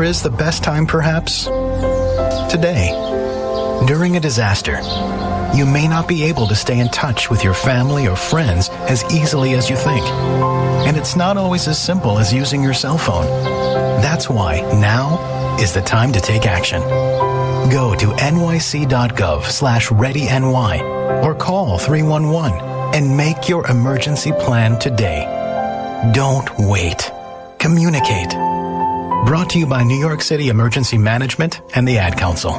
Or is the best time perhaps today? During a disaster, you may not be able to stay in touch with your family or friends as easily as you think. And it's not always as simple as using your cell phone. That's why now is the time to take action. Go to nyc.gov/readyny or call 311 and make your emergency plan today. Don't wait. Communicate. Brought to you by New York City Emergency Management and the Ad Council.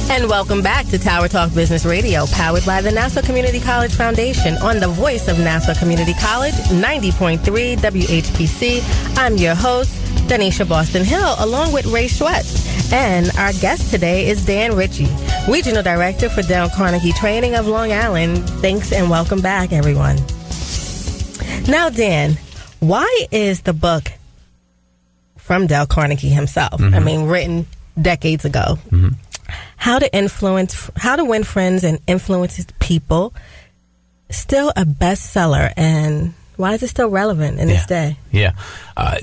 And welcome back to Tower Talk Business Radio, powered by the Nassau Community College Foundation on the voice of Nassau Community College, 90.3 WHPC. I'm your host, Donyshia Boston-Hill, along with Ray Schwetz. And our guest today is Dan Ritchie, Regional Director for Dale Carnegie Training of Long Island. Thanks and welcome back, everyone. Now, Dan, why is the book from Dale Carnegie himself, written decades ago, How to Win Friends and Influence People, still a bestseller, and why is it still relevant in this day? Yeah.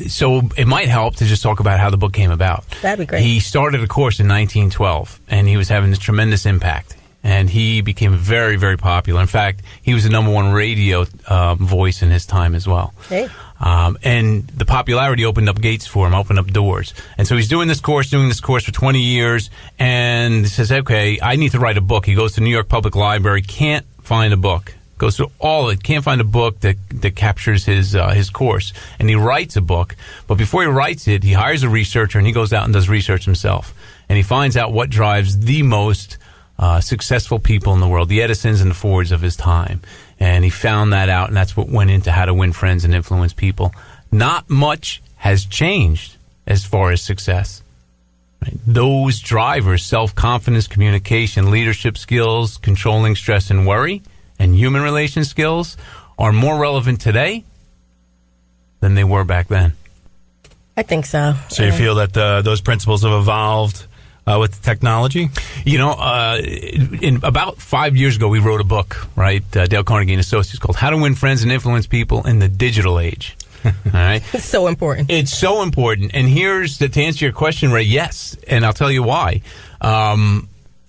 So it might help to just talk about how the book came about. That'd be great. He started a course in 1912, and he was having this tremendous impact. And he became very, very popular. In fact, he was the number one radio voice in his time as well. Hey. And the popularity opened up gates for him, opened up doors. And so he's doing this course for 20 years, and he says, okay, I need to write a book. He goes to New York Public Library, can't find a book. Goes through all of it, can't find a book that captures his course. And he writes a book. But before he writes it, he hires a researcher, and he goes out and does research himself. And he finds out what drives the most successful people in the world, the Edisons and the Fords of his time. And he found that out, and that's what went into How to Win Friends and Influence People. Not much has changed as far as success. Right? Those drivers, self-confidence, communication, leadership skills, controlling stress and worry, and human relation skills are more relevant today than they were back then. I think so. So you feel that those principles have evolved with technology? In about 5 years ago, we wrote a book, right? Dale Carnegie and Associates, called How to Win Friends and Influence People in the Digital Age. All right. It's so important. It's so important. And here's to answer your question, Ray. Yes. And I'll tell you why.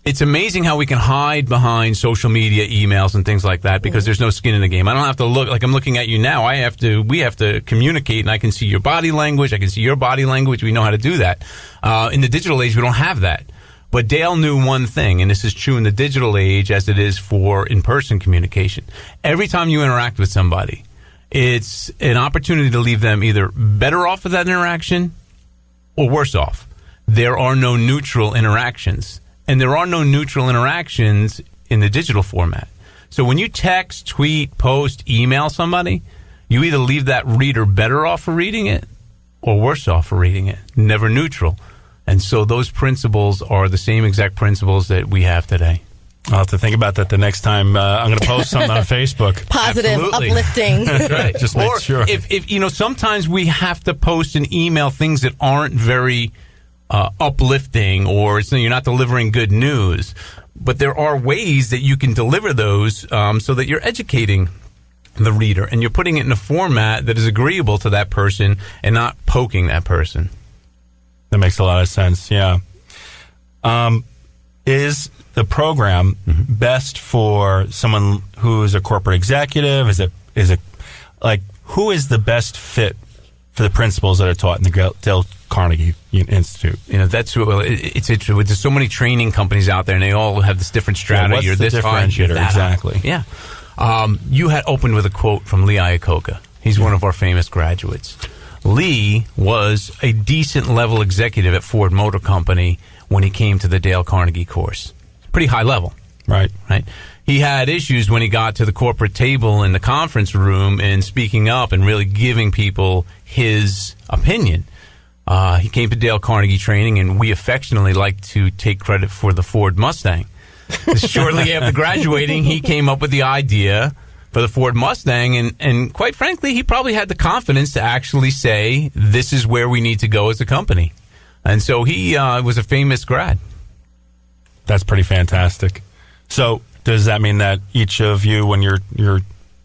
It's amazing how we can hide behind social media, emails, and things like that because there's no skin in the game. I don't have to look like I'm looking at you now. We have to communicate, and I can see your body language. I can see your body language. We know how to do that. In the digital age, we don't have that. But Dale knew one thing, and this is true in the digital age as it is for in-person communication. Every time you interact with somebody, it's an opportunity to leave them either better off with that interaction or worse off. There are no neutral interactions. And there are no neutral interactions in the digital format. So when you text, tweet, post, email somebody, you either leave that reader better off for reading it or worse off for reading it. Never neutral. And so those principles are the same exact principles that we have today. I'll have to think about that the next time I'm going to post something on Facebook. Positive, Absolutely. Uplifting. That's right. Just make sure. If sometimes we have to post and email things that aren't very uplifting, or you're not delivering good news. But there are ways that you can deliver those so that you're educating the reader and you're putting it in a format that is agreeable to that person and not poking that person. That makes a lot of sense, yeah. Is the program best for someone who's a corporate executive? Is it like, who is the best fit for the principles that are taught in the Dale Carnegie Institute? That's it's there's so many training companies out there, and they all have this different strategy. What's or the this differentiator? Exactly. Yeah. You had opened with a quote from Lee Iacocca. He's one of our famous graduates. Lee was a decent level executive at Ford Motor Company when he came to the Dale Carnegie course. Pretty high level. Right. He had issues when he got to the corporate table in the conference room and speaking up and really giving people his opinion. He came to Dale Carnegie training, and we affectionately like to take credit for the Ford Mustang. Shortly after graduating, he came up with the idea for the Ford Mustang, and quite frankly, he probably had the confidence to actually say, this is where we need to go as a company. And so he was a famous grad. That's pretty fantastic. So does that mean that each of you, when you're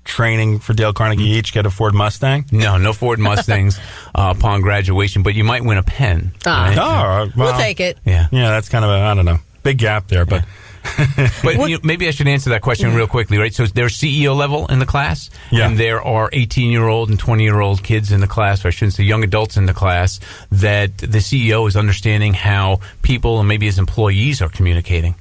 training for Dale Carnegie each get a Ford Mustang? No Ford Mustangs upon graduation, but you might win a pen. Right? Oh, well, we'll take it. Yeah. Yeah, that's kind of I don't know, big gap there, but. But maybe I should answer that question real quickly, right? So there's CEO level in the class, and there are 18-year-old and 20-year-old kids in the class, or I shouldn't say young adults in the class, that the CEO is understanding how people and maybe his employees are communicating,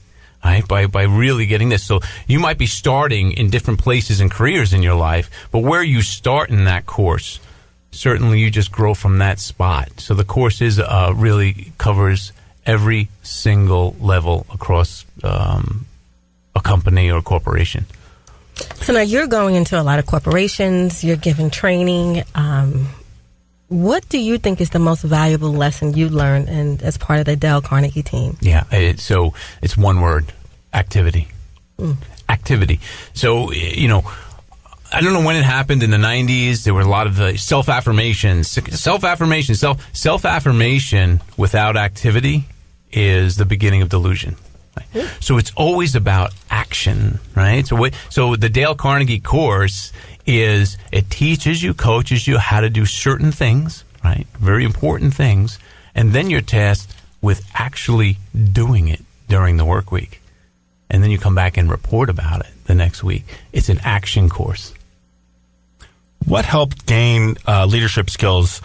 right? By really getting this. So you might be starting in different places and careers in your life, but where you start in that course, certainly you just grow from that spot. So the course is really covers every single level across a company or a corporation. So now you're going into a lot of corporations, you're giving training. What do you think is the most valuable lesson you learned as part of the Dale Carnegie team? Yeah, so it's one word, activity. Activity. So, I don't know when it happened in the 90s. There were a lot of self-affirmation without activity is the beginning of delusion. Right? So it's always about action, right? So the Dale Carnegie course it teaches you, coaches you how to do certain things, right? Very important things. And then you're tasked with actually doing it during the work week. And then you come back and report about it the next week. It's an action course. What helped gain leadership skills?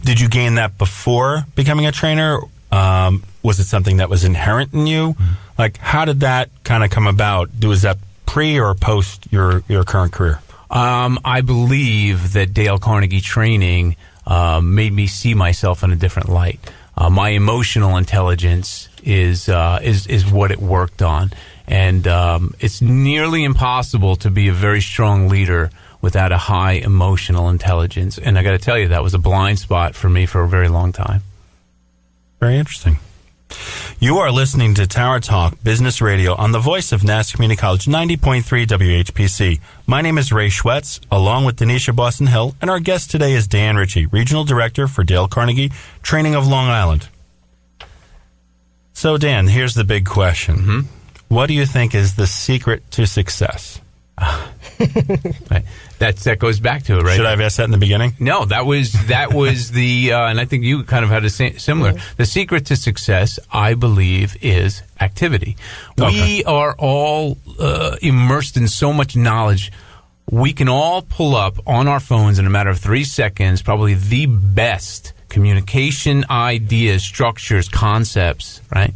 Did you gain that before becoming a trainer? Was it something that was inherent in you? Like, how did that kind of come about? Was that pre or post your current career? I believe that Dale Carnegie training made me see myself in a different light. My emotional intelligence is what it worked on, and it's nearly impossible to be a very strong leader without a high emotional intelligence. And I got to tell you, that was a blind spot for me for a very long time. Very interesting. You are listening to Tower Talk Business Radio on the voice of Nassau Community College 90.3 WHPC. My name is Ray Schwetz, along with Donyshia Boston-Hill, and our guest today is Dan Ritchie, Regional Director for Dale Carnegie Training of Long Island. So, Dan, here's the big question. What do you think is the secret to success? Right. That goes back to it, right? Should I have asked that in the beginning? No, that was the, and I think you kind of had a similar. The secret to success, I believe, is activity. We are all immersed in so much knowledge. We can all pull up on our phones in a matter of 3 seconds, probably the best communication ideas, structures, concepts, right?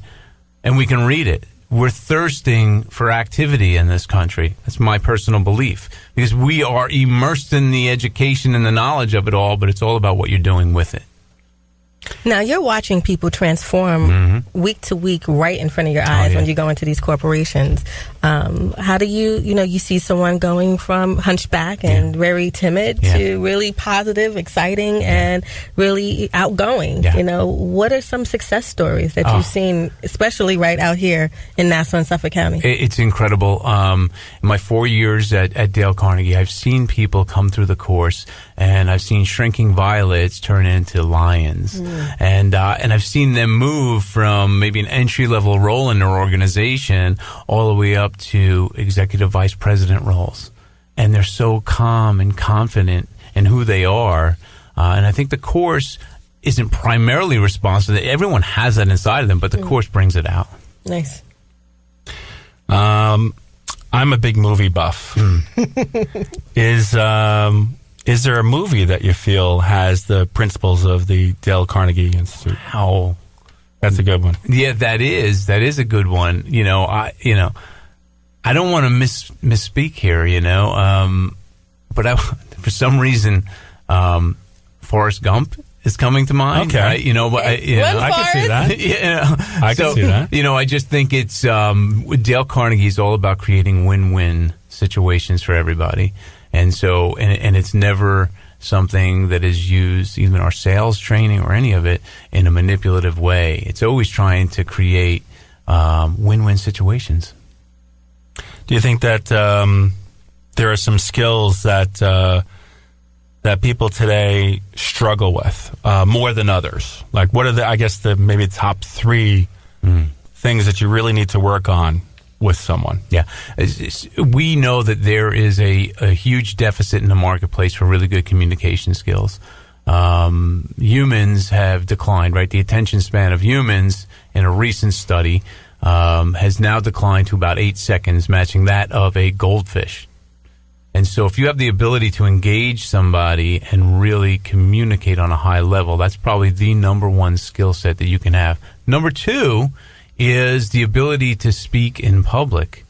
And we can read it. We're thirsting for activity in this country. That's my personal belief. Because we are immersed in the education and the knowledge of it all, but it's all about what you're doing with it. Now, you're watching people transform week to week right in front of your eyes when you go into these corporations. How do you see someone going from hunchback and very timid to really positive, exciting, and really outgoing? What are some success stories that you've seen, especially right out here in Nassau and Suffolk County? It's incredible. In my 4 years at Dale Carnegie, I've seen people come through the course, and I've seen shrinking violets turn into lions. And I've seen them move from maybe an entry-level role in their organization all the way up to executive vice president roles. And they're so calm and confident in who they are. And I think the course isn't primarily responsible. Everyone has that inside of them, but the course brings it out. Nice. I'm a big movie buff. Is there a movie that you feel has the principles of the Dale Carnegie Institute? Wow. That's a good one. Yeah, that is a good one. I don't want to misspeak here, but for some reason, Forrest Gump is coming to mind. Okay. Right? I can see that. I can see that. I just think it's Dale Carnegie is all about creating win-win situations for everybody. And so, and it's never something that is used, even our sales training or any of it, in a manipulative way. It's always trying to create win-win situations. Do you think that there are some skills that people today struggle with more than others? Like, what are maybe top three things that you really need to work on with someone. Yeah. We know that there is a huge deficit in the marketplace for really good communication skills. Humans have declined, right? The attention span of humans in a recent study has now declined to about 8 seconds, matching that of a goldfish. And so if you have the ability to engage somebody and really communicate on a high level, that's probably the number one skill set that you can have. Number two is the ability to speak in public,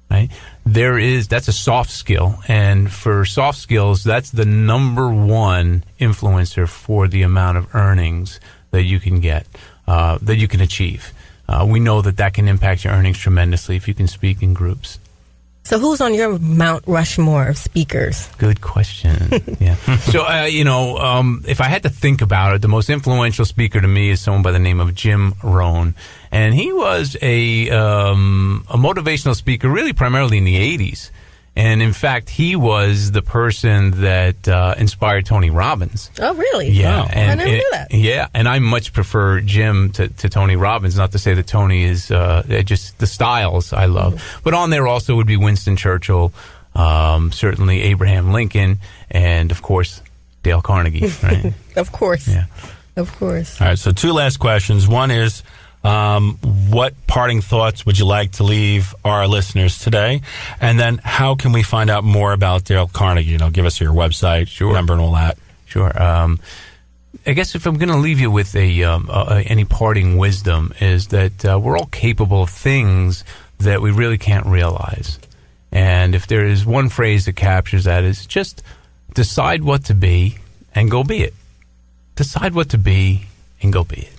right? That's a soft skill. And for soft skills, that's the number one influencer for the amount of earnings that you can get, that you can achieve. We know that can impact your earnings tremendously if you can speak in groups. So who's on your Mount Rushmore of speakers? Good question. Yeah. So, if I had to think about it, the most influential speaker to me is someone by the name of Jim Rohn. And he was a motivational speaker really primarily in the 80s. And in fact, he was the person that inspired Tony Robbins. Oh, really? Yeah. Oh, I never knew that. Yeah, and I much prefer Jim to Tony Robbins. Not to say that Tony is just the styles I love. Mm-hmm. But on there also would be Winston Churchill, certainly Abraham Lincoln, and, of course, Dale Carnegie, right? Of course. Yeah. Of course. All right, so two last questions. One is, what parting thoughts would you like to leave our listeners today? And then how can we find out more about Dale Carnegie? Give us your website, number, and all that. Sure. I guess if I'm going to leave you with any parting wisdom is that we're all capable of things that we really can't realize. And if there is one phrase that captures that, is just decide what to be and go be it. Decide what to be and go be it.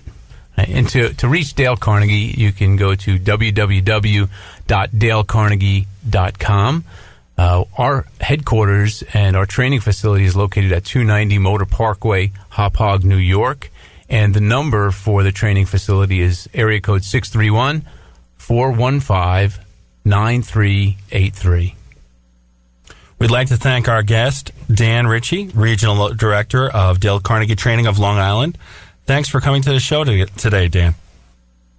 And to reach Dale Carnegie, you can go to www.dalecarnegie.com. Our headquarters and our training facility is located at 290 Motor Parkway, Hauppauge, New York. And the number for the training facility is area code 631-415-9383. We'd like to thank our guest, Dan Ritchie, Regional Director of Dale Carnegie Training of Long Island. Thanks for coming to the show today, Dan.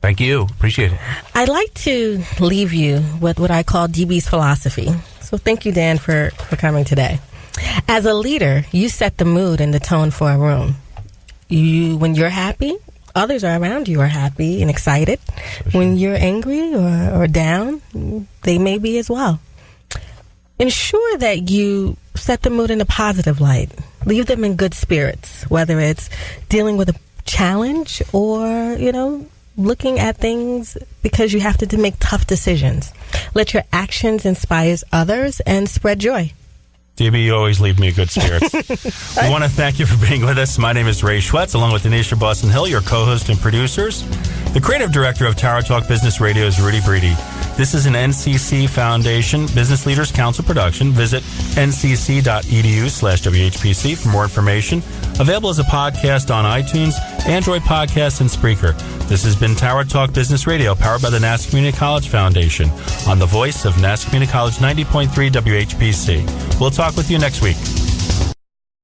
Thank you. Appreciate it. I'd like to leave you with what I call DB's philosophy. So thank you, Dan, for coming today. As a leader, you set the mood and the tone for a room. When you're happy, others around you are happy and excited. Sure. When you're angry or down, they may be as well. Ensure that you set the mood in a positive light. Leave them in good spirits, whether it's dealing with a challenge or, looking at things because you have to make tough decisions. Let your actions inspire others and spread joy. DB, you always leave me in good spirits. We want to thank you for being with us. My name is Ray Schwetz, along with Donyshia Boston-Hill, your co-host and producers. The creative director of Tower Talk Business Radio is Rudy Breedy. This is an NCC Foundation Business Leaders Council production. Visit ncc.edu/WHPC for more information. Available as a podcast on iTunes, Android Podcasts, and Spreaker. This has been Tower Talk Business Radio, powered by the Nassau Community College Foundation, on the voice of Nassau Community College 90.3 WHPC. We'll talk with you next week.